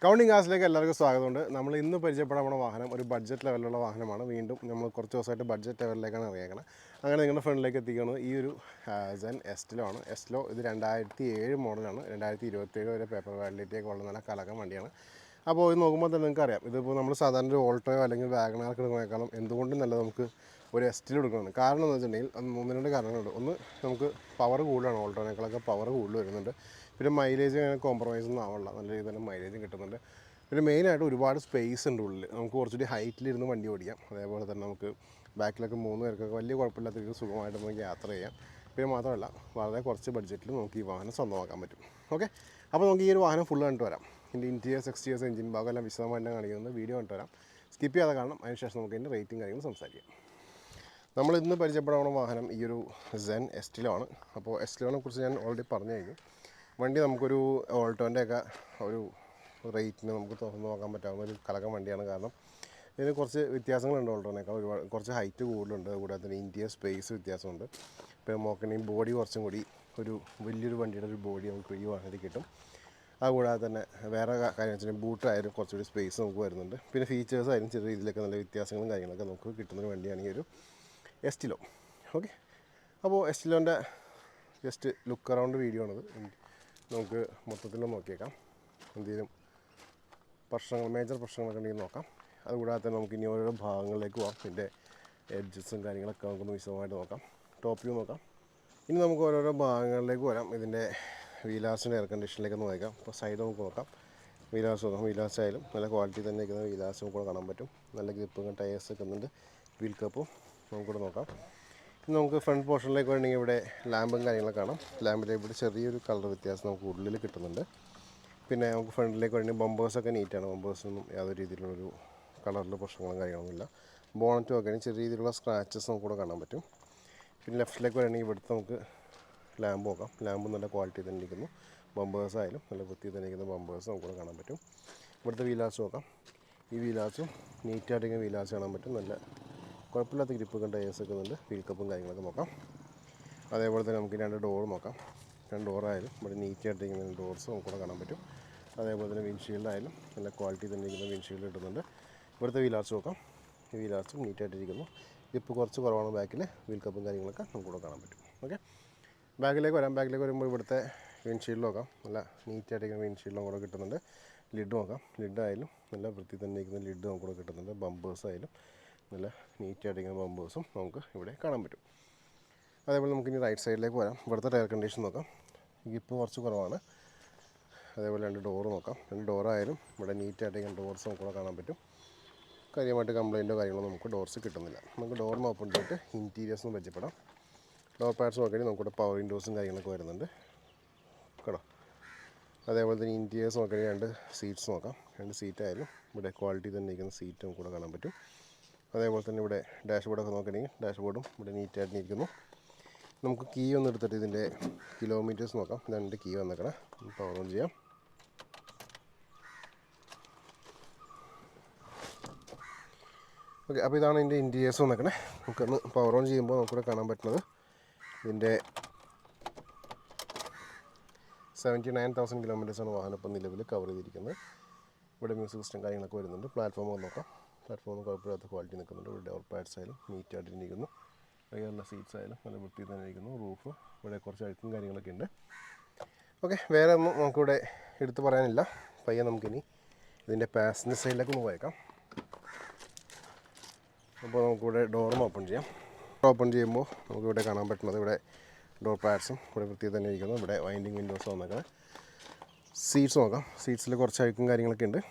Counting കാസിലേക്ക് എല്ലാവർക്കും സ്വാഗതമുണ്ട്. നമ്മൾ ഇന്ന് പരിചയപ്പെടാൻ നമ്മുടെ വാഹനം ഒരു ബഡ്ജറ്റ് ലെവലിലുള്ള വാഹനമാണ്. വീണ്ടും നമ്മൾ കുറച്ച് ദിവസമായിട്ട് ബഡ്ജറ്റ് ലെവലിലേക്കാണ് ഇറങ്ങിയേക്കുന്നത്. അങ്ങനെ നിങ്ങളുടെ ഫ്രണ്ടിലേക്ക് എത്തിക്കുന്നത് ഈ ഒരു സെൻ എസ്റ്റിലോ. എസ്റ്റിലോ ഇത് 2007 മോഡലാണ്. 2027 വരെ പേപ്പർ വാലിഡിറ്റിയൊക്കെ ഉള്ള നല്ല കലക്കം വണ്ടിയാണ്. അപ്പോൾ ഇത് നോക്കുമ്പോൾ തന്നെ നിങ്ങൾക്ക് അറിയാം, ഇതിപ്പോൾ നമ്മൾ സാധാരണ ഒരു ഓൾട്ടോയോ അല്ലെങ്കിൽ വാഗണാർക്ക് എടുക്കുന്നതിനേക്കാളും എന്തുകൊണ്ടും നല്ലത് നമുക്ക് ഒരു എസ്റ്റിൽ എടുക്കണം. കാരണം എന്ന് വെച്ചിട്ടുണ്ടെങ്കിൽ ഒന്ന് രണ്ട് കാരണങ്ങളുണ്ട്. ഒന്ന്, നമുക്ക് പവർ കൂടുതലാണ്, ഓൾട്ടോനേക്കാളൊക്കെ പവർ കൂടുതൽ വരുന്നുണ്ട്. പിന്നെ മൈലേജ് അങ്ങനെ കോംപ്രമൈസ് ഒന്നും ആവില്ല, നല്ല രീതിയിൽ തന്നെ മൈലേജും കിട്ടുന്നുണ്ട്. പിന്നെ മെയിനായിട്ട് ഒരുപാട് സ്പേസ് ഉണ്ട് ഉള്ളിൽ, നമുക്ക് കുറച്ചുകൂടി ഹൈറ്റിലിരുന്ന് വണ്ടി ഓടിക്കാം. അതേപോലെ തന്നെ നമുക്ക് ബാക്കിലൊക്കെ 3 പേർക്കൊക്കെ വലിയ കുഴപ്പമില്ലാത്ത രീതിയിൽ സുഖമായിട്ട് നമുക്ക് യാത്ര ചെയ്യാം. പിന്നെ മാത്രമല്ല, വളരെ കുറച്ച് ബഡ്ജറ്റിൽ നമുക്ക് ഈ വാഹനം സ്വന്തമാക്കാൻ പറ്റും. ഓക്കെ, അപ്പോൾ നമുക്ക് ഈ ഒരു വാഹനം ഫുള്ള് കണ്ടിട്ട് വരാം. ഇതിൻ്റെ ഇൻറ്റീരിയേഴ്സ്, എക്സ്റ്റീരിയേഴ്സ്, എഞ്ചിൻ ഭാഗം എല്ലാം വിശദമായിട്ട് കാണിക്കുന്നത് വീഡിയോ കണ്ടിട്ട് വരാം. സ്കിപ്പ് ചെയ്യാതെ കാണണം. അതിനുശേഷം നമുക്ക് ഇതിൻ്റെ റേറ്റിംഗ് കാര്യങ്ങൾ സംസാരിക്കാം. നമ്മൾ ഇന്ന് പരിചയപ്പെടാവുന്ന വാഹനം ഈ ഒരു സെൻ എസ്റ്റിലോ ആണ്. അപ്പോൾ എസ്റ്റിലോനെ കുറിച്ച് ഞാൻ ഓൾറെഡി പറഞ്ഞു കഴിഞ്ഞു. വണ്ടി നമുക്കൊരു ഓൾട്ടോൻ്റെയൊക്കെ ഒരു റേറ്റിന് നമുക്ക് തുറന്ന് നോക്കാൻ പറ്റാവുന്ന ഒരു കലക്കം വണ്ടിയാണ്. കാരണം ഇതിന് കുറച്ച് വ്യത്യാസങ്ങളുണ്ട്, ഓൾട്ടോനേക്കാൾ ഒരുപാട് കുറച്ച് ഹൈറ്റ് കൂടുതലുണ്ട്. കൂടാതെ തന്നെ ഇൻറ്റീരിയർ സ്പേസ് വ്യത്യാസമുണ്ട്. ഇപ്പോൾ നോക്കണമെങ്കിൽ ബോഡി കുറച്ചും കൂടി ഒരു വലിയൊരു വണ്ടിയുടെ ഒരു ബോഡി നമുക്ക് ഈ വാഹനത്തിൽ കിട്ടും. അതുകൂടാതെ തന്നെ വേറെ കാര്യം വെച്ചിട്ടുണ്ടെങ്കിൽ ബൂട്ടായാലും കുറച്ചുകൂടി സ്പേസ് നമുക്ക് വരുന്നുണ്ട്. പിന്നെ ഫീച്ചേഴ്സ് ആയാലും ചെറിയ രീതിയിലൊക്കെ നല്ല വ്യത്യാസങ്ങളും കാര്യങ്ങളൊക്കെ നമുക്ക് കിട്ടുന്നൊരു വണ്ടിയാണ് ഈ ഒരു എസ്റ്റിലോ. ഓക്കെ, അപ്പോൾ എസ്റ്റിലോൻ്റെ ജസ്റ്റ് ലുക്ക് അറൗണ്ട് വീഡിയോ ആണത്. നമുക്ക് മൊത്തത്തിലൊന്ന് നോക്കിയേക്കാം. എന്തെങ്കിലും മേജർ പ്രശ്നങ്ങളൊക്കെ ഉണ്ടെങ്കിൽ നോക്കാം. അതുകൂടാതെ തന്നെ നമുക്ക് ഇനി ഓരോ ഭാഗങ്ങളിലേക്ക് പോകാം. ഇതിൻ്റെ എഡ്ജസും കാര്യങ്ങളൊക്കെ നമുക്കൊന്ന് വിശദമായിട്ട് നോക്കാം. ടോപ്പ് വ്യൂ നോക്കാം. ഇനി നമുക്ക് ഓരോരോ ഭാഗങ്ങളിലേക്ക് വരാം. ഇതിൻ്റെ വീലാസിൻ്റെ എയർ കണ്ടീഷനിലേക്ക് ഒന്ന് നോക്കാം. അപ്പോൾ സൈഡ് നമുക്ക് നോക്കാം. വീലാസ് നോക്കാം. വീലാസ് ആയാലും നല്ല ക്വാളിറ്റി തന്നെ ഇരിക്കുന്ന വീലാസ് നമുക്ക് കാണാൻ പറ്റും. നല്ല ഗ്രിപ്പും ടയേഴ്സ് ഒക്കെ ഉണ്ട്. വീൽ കപ്പും നമുക്കിവിടെ നോക്കാം. ഇനി നമുക്ക് ഫ്രണ്ട് പോർഷനിലേക്ക് വേണമെങ്കിൽ ഇവിടെ ലാമ്പും കാര്യങ്ങളൊക്കെ കാണാം. ലാമ്പിൽ ഇവിടെ ചെറിയൊരു കളർ വ്യത്യാസം നമുക്ക് ഉള്ളിൽ കിട്ടുന്നുണ്ട്. പിന്നെ നമുക്ക് ഫ്രണ്ടിലേക്ക് വേണമെങ്കിൽ ബമ്പേഴ്സൊക്കെ നീറ്റാണ്. ബമ്പേഴ്സൊന്നും യാതൊരു രീതിയിലുള്ളൊരു കളറിൽ പ്രശ്നങ്ങളും കാര്യങ്ങളൊന്നുമില്ല. ബോണറ്റ് നോക്കുകയാണെങ്കിൽ ചെറിയ രീതിയിലുള്ള സ്ക്രാച്ചസ് നമുക്കിവിടെ കാണാൻ പറ്റും. പിന്നെ ലെഫ്റ്റിലേക്ക് വേണമെങ്കിൽ ഇവിടുത്തെ നമുക്ക് ലാമ്പ് നോക്കാം. ലാമ്പ് നല്ല ക്വാളിറ്റി തന്നെ ഇരിക്കുന്നു. ബമ്പേഴ്സ് ആയാലും നല്ല വൃത്തി തന്നെ ഇരിക്കുന്ന ബമ്പേഴ്സ് നമുക്കിവിടെ കാണാൻ പറ്റും. ഇവിടുത്തെ വീലാസ് നോക്കാം. ഈ വീലാസും നീറ്റായിട്ടിരിക്കുന്ന വീലാസ് കാണാൻ പറ്റും. നല്ല കുഴപ്പമില്ലാത്ത ഗ്രിപ്പൊക്കെ ടയേഴ്സൊക്കെ ഉണ്ട്. വീൽ കപ്പും കാര്യങ്ങളൊക്കെ നോക്കാം. അതേപോലെ തന്നെ നമുക്ക് 2 ഡോർ നോക്കാം. 2 ഡോറായാലും ഇവിടെ നീറ്റായിട്ടിരിക്കുന്ന ഡോർസ് നമുക്കിവിടെ കാണാൻ പറ്റും. അതേപോലെ തന്നെ വിൻഷീൽഡായാലും നല്ല ക്വാളിറ്റി തന്നെ ഇരിക്കുന്ന വിൻഷീൽഡ് കിട്ടുന്നുണ്ട്. ഇവിടുത്തെ വീലാസ് നോക്കാം. ഈ വീലാസും നീറ്റായിട്ടിരിക്കുന്നു. ഗ്രിപ്പ് കുറച്ച് കുറവാണ് ബാക്കിൽ. വീൽ കപ്പും കാര്യങ്ങളൊക്കെ നമുക്കിവിടെ കാണാൻ പറ്റും. ഓക്കെ, ബാക്കിലേക്ക് വരാം. ബാക്കിലേക്ക് വരുമ്പോൾ ഇവിടുത്തെ വിൻഷീൽഡ് നോക്കാം. നല്ല നീറ്റായിട്ടിരിക്കുന്ന വിൻഷീൽഡ് നമുക്കിവിടെ കിട്ടുന്നുണ്ട്. ലിഡ് നോക്കാം. ലിഡായാലും നല്ല വൃത്തി തന്നെ ഇരിക്കുന്ന ലിഡ് നമുക്കിവിടെ കിട്ടുന്നുണ്ട്. ബമ്പേഴ്സ് ആയാലും നല്ല നീറ്റായിട്ടിരിക്കുന്ന ബമ്പേഴ്സും നമുക്ക് ഇവിടെ കാണാൻ പറ്റും. അതേപോലെ നമുക്കിനി റൈറ്റ് സൈഡിലേക്ക് വരാം. ഇവിടുത്തെ ടയർ കണ്ടീഷൻ നോക്കാം. ഗ്രിപ്പ് കുറച്ച് കുറവാണ്. അതേപോലെ 2 ഡോറ് നോക്കാം. 2 ഡോറായാലും ഇവിടെ നീറ്റായിട്ടിരിക്കുന്ന ഡോർസ് നമുക്കിവിടെ കാണാൻ പറ്റും. കാര്യമായിട്ട് കംപ്ലയിൻറ്റോ കാര്യങ്ങളോ നമുക്ക് ഡോർസ് കിട്ടുന്നില്ല. നമുക്ക് ഡോർ ഓപ്പൺ ചെയ്തിട്ട് ഇൻറ്റീരിയേഴ്സും പരിചയപ്പെടാം. ഡോർ പാഡ്സ് നോക്കുകയാണെങ്കിൽ നമുക്കിവിടെ പവർ വിൻഡോസും കാര്യങ്ങളൊക്കെ വരുന്നുണ്ട് കേട്ടോ. അതേപോലെ തന്നെ ഇൻറ്റീരിയേഴ്സ് നോക്കുകയാണെങ്കിൽ 2 സീറ്റ്സ് നോക്കാം. 2 സീറ്റായാലും ഇവിടെ ക്വാളിറ്റി തന്നെ ഇരിക്കുന്ന സീറ്റ് നമുക്കിവിടെ കാണാൻ പറ്റും. അതേപോലെ തന്നെ ഇവിടെ ഡാഷ്ബോർഡൊക്കെ നോക്കുകയാണെങ്കിൽ ഡാഷ്ബോർഡും ഇവിടെ നീറ്റായിട്ട് ഇരിക്കുന്നു. നമുക്ക് കീ ഒന്ന് എടുത്തിട്ട് ഇതിൻ്റെ കിലോമീറ്റേഴ്സ് നോക്കാം. 2 കീ വന്നേക്കണേ. പവർ ഓൺ ചെയ്യാം. ഓക്കെ, അപ്പോൾ ഇതാണ് ഇതിൻ്റെ ഇൻറ്റീരിയേഴ്സ് വന്നേക്കണേ. നമുക്കൊന്ന് പവർ ഓൺ ചെയ്യുമ്പോൾ നമുക്കിവിടെ കാണാൻ പറ്റുന്നത് ഇതിൻ്റെ 79,000 കിലോമീറ്റേഴ്സാണ് വാഹനം ഇപ്പോൾ നിലവിൽ കവർ ചെയ്തിരിക്കുന്നത്. ഇവിടെ മ്യൂസിക് സിസ്റ്റം കാര്യങ്ങളൊക്കെ വരുന്നുണ്ട്. പ്ലാറ്റ്ഫോം നോക്കാം. പ്ലാറ്റ്ഫോം കുഴപ്പമില്ലാത്ത ക്വാളിറ്റി നിൽക്കുന്നുണ്ട്. ഇവിടെ ഡോർ പാഡ്സ് ആയാലും നീറ്റായിട്ടിരിക്കുന്നു. റിയറിലെ സീറ്റ്സ് ആയാലും നല്ല വൃത്തി തന്നെ ഇരിക്കുന്നു. റൂഫ് ഇവിടെ കുറച്ച് അഴുക്കും കാര്യങ്ങളൊക്കെ ഉണ്ട്. ഓക്കെ, വേറെ ഒന്നും നമുക്കിവിടെ എടുത്ത് പറയാനില്ല. പയ്യെ നമുക്കിനി ഇതിൻ്റെ പാസഞ്ചർ സൈഡിലേക്ക് ഒന്ന് പോയേക്കാം. അപ്പോൾ നമുക്കിവിടെ ഡോറും ഓപ്പൺ ചെയ്യാം. ഓപ്പൺ ചെയ്യുമ്പോൾ നമുക്കിവിടെ കാണാൻ പറ്റുന്നത് ഇവിടെ ഡോർ പാഡ്സും ഇവിടെ വൃത്തി തന്നെ ഇരിക്കുന്നു. ഇവിടെ വൈൻഡിങ് വിൻഡോസ് വന്നേക്കാം. സീറ്റ്സ് നോക്കാം. സീറ്റ്സിൽ കുറച്ച് അഴുക്കും കാര്യങ്ങളൊക്കെ ഉണ്ട്.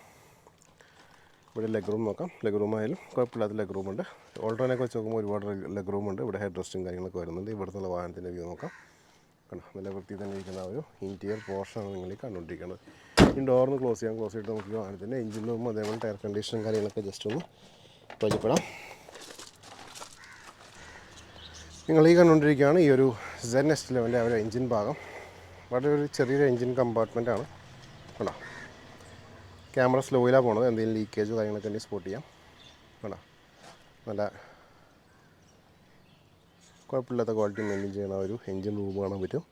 ഇവിടെ ലെഗ് റൂം നോക്കാം. ലെഗ് റൂം ആയാലും കുഴപ്പമില്ലാത്ത ലെഗ് റൂമുണ്ട്. ഓൾട്ടോനൊക്കെ വെച്ച് നോക്കുമ്പോൾ ഒരുപാട് ലെഗ് റൂമുണ്ട്. ഇവിടെ ഹെഡ് റെസ്റ്റും കാര്യങ്ങളൊക്കെ വരുന്നുണ്ട്. ഇവിടുത്തെ വാഹനത്തിൻ്റെ വ്യൂ നോക്കാം. കണ്ടോ, നല്ല വൃത്തി തന്നെ ഇരിക്കുന്ന ഒരു ഇൻറ്റീരിയർ പോർഷനാണ് നിങ്ങൾ കണ്ടുകൊണ്ടിരിക്കുന്നത്. ഈ ഡോറിന് ക്ലോസ് ചെയ്യാം. ക്ലോസ് ചെയ്തിട്ട് നമുക്ക് വാഹനത്തിൻ്റെ എഞ്ചിൻ റൂമും അതേപോലെ ടയർ കണ്ടീഷനും കാര്യങ്ങളൊക്കെ ജസ്റ്റ് ഒന്ന് പരിചയപ്പെടാം. നിങ്ങൾ ഈ കണ്ടുകൊണ്ടിരിക്കുകയാണ് ഈ ഒരു സെൻ എസ്റ്റിലോൻ്റെ ഒരു എഞ്ചിൻ ഭാഗം. വളരെ ഒരു ചെറിയൊരു എഞ്ചിൻ കമ്പാർട്ട്മെൻറ്റാണ്. കണ്ടോ, ക്യാമറ സ്ലോയിലാണ് പോണത്. എന്തെങ്കിലും ലീക്കേജോ കാര്യങ്ങളൊക്കെ ഉണ്ടെങ്കിൽ സ്പോട്ട് ചെയ്യാം. കണ്ടോ, നല്ല കുഴപ്പമില്ലാത്ത ക്വാളിറ്റി മെയിൻറ്റെയിൻ ചെയ്യുന്ന ഒരു എഞ്ചിൻ റൂം കാണാൻ പറ്റും.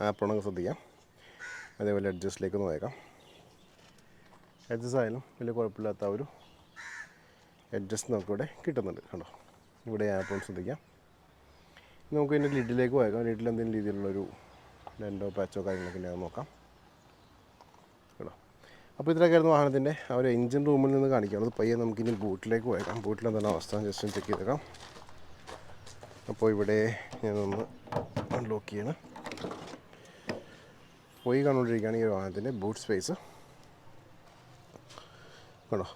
ആപ്രോണൊക്കെ ശ്രദ്ധിക്കാം. അതേപോലെ അഡ്ജസ്റ്റിലേക്ക് നോക്കാം. എഡ്ജസ് ആയാലും വലിയ കുഴപ്പമില്ലാത്ത ഒരു എഡ്ജസ്റ്റ് നമുക്കിവിടെ കിട്ടുന്നുണ്ട്. കണ്ടോ, ഇവിടെ ആപ്പ് ശ്രദ്ധിക്കാം. നമുക്ക് ഇതിൻ്റെ ലിഡിലേക്ക് പോയേക്കാം. ലിഡിൽ എന്തെങ്കിലും രീതിയിലുള്ളൊരു ഡെൻറ്റോ പാച്ചോ കാര്യങ്ങളൊക്കെ ഉണ്ടെങ്കിൽ നോക്കാം. കേട്ടോ, അപ്പോൾ ഇത്രയൊക്കെയായിരുന്നു വാഹനത്തിൻ്റെ ആ ഒരു എഞ്ചിൻ റൂമിൽ നിന്ന് കാണിക്കുകയാണ്. പയ്യെ നമുക്കിനി ബൂട്ടിലേക്ക് പോയേക്കാം. ബൂട്ടിൽ എന്താണ് അവസ്ഥ ജസ്റ്റ് ചെക്ക് ചെയ്തേക്കാം. അപ്പോൾ ഇവിടെ ഞാനൊന്ന് അൺലോക്ക് ചെയ്യണം. പോയി കണ്ടുകൊണ്ടിരിക്കുകയാണ് ഈ ഒരു വാഹനത്തിൻ്റെ ബൂട്ട് സ്പേസ്. കേട്ടോ,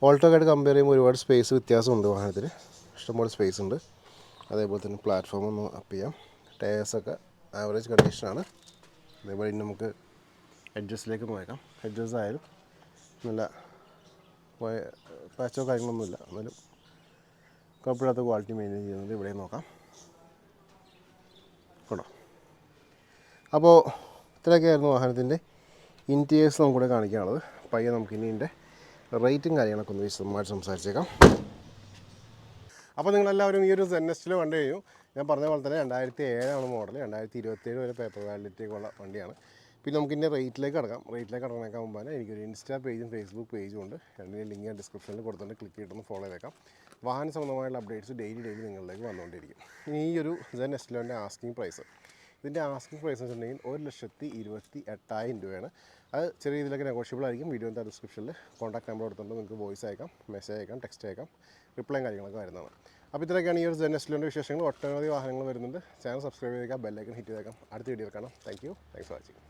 ഓൾട്ടോക്കായിട്ട് കമ്പയർ ചെയ്യുമ്പോൾ ഒരുപാട് സ്പേസ് വ്യത്യാസമുണ്ട് വാഹനത്തിന്. ഇഷ്ടംപോലെ സ്പേസ് ഉണ്ട്. അതേപോലെ തന്നെ പ്ലാറ്റ്ഫോം ഒന്ന് അപ്പ് ചെയ്യാം. ടയേഴ്സൊക്കെ ആവറേജ് കണ്ടീഷനാണ്. അതേപോലെ ഇനി നമുക്ക് എഡ്ജസിലേക്ക് നോക്കാം. എഡ്ജസ് ആയാലും നല്ല പാച്ചോ കാര്യങ്ങളൊന്നുമില്ല, എന്നാലും കുഴപ്പമില്ലാത്ത ക്വാളിറ്റി മെയിൻറ്റെയിൻ ചെയ്യുന്നത് ഇവിടെ നോക്കാം. കേട്ടോ, അപ്പോൾ ഇത്രയൊക്കെയായിരുന്നു വാഹനത്തിൻ്റെ ഇൻറ്റീരിയേഴ്സ് നമുക്കിവിടെ കാണിക്കാനുള്ളത്. പയ്യെ നമുക്കിനി ഇതിൻ്റെ റേറ്റും കാര്യങ്ങളൊക്കെ ഒന്ന് വിശദമായിട്ട് സംസാരിച്ചേക്കാം. അപ്പോൾ നിങ്ങളെല്ലാവരും ഈ ഒരു ZS കണ്ടു കഴിഞ്ഞു. ഞാൻ പറഞ്ഞ പോലെ തന്നെ 2007 മോഡൽ, 2027 വരെ പേപ്പർ വാലിഡിറ്റിയൊക്കെയുള്ള വണ്ടിയാണ്. പിന്നെ നമുക്കിൻ്റെ റേറ്റിലേക്ക് കടന്നേക്കാൻ മുമ്പ് തന്നെ എനിക്കൊരു ഇൻസ്റ്റാ പേജും ഫേസ്ബുക്ക് പേജും ഉണ്ട്. രണ്ടിൻ്റെ ലിങ്ക് ഞാൻ ഡിസ്ക്രിപ്ഷനിൽ കൊടുത്തിട്ട് ക്ലിക്ക് ചെയ്തിട്ടൊന്ന് ഫോളോ ചെയ്തേക്കാം. വാഹന സംബന്ധമായുള്ള അപ്ഡേറ്റ്സ് ഡെയിലി നിങ്ങളിലേക്ക് വന്നുകൊണ്ടിരിക്കും. ഇനി ഈ ഒരു ZS ആസ്കിങ് പ്രൈസ്, ഇതിൻ്റെ ആസ്കിങ് പ്രൈസ് എന്ന് വെച്ചിട്ടുണ്ടെങ്കിൽ 1,28,000 രൂപയാണ്. അത് ചെറിയ രീതിയിലൊക്കെ നെഗോഷ്യബിൾ ആയിരിക്കും. വീഡിയോൻ്റെ ഡിസ്ക്രിപ്ഷനിൽ കോൺടാക്ട് നമ്പർ കൊടുത്തിട്ടുണ്ട്. നിങ്ങൾക്ക് വോയിസ് അയക്കാം, മെസ്സേജ് അയക്കാം, ടെക്സ്റ്റ് അയക്കാം, റിപ്ലൈയും കാര്യങ്ങളൊക്കെ വരുന്നതാണ്. അപ്പോൾ ഇത്രയൊക്കെയാണ് ഈ ഒരു ZS വിശേഷങ്ങൾ. ഒട്ടനവധി വാഹനങ്ങൾ വരുന്നുണ്ട്. ചാനൽ സബ്സ്ക്രൈബ് ചെയ്തേക്കാം, ബെല്ലൈക്കൺ ഹിറ്റ് ചെയ്തേക്കാം. അടുത്ത വീഡിയോ കാണാം. Thanks for watching.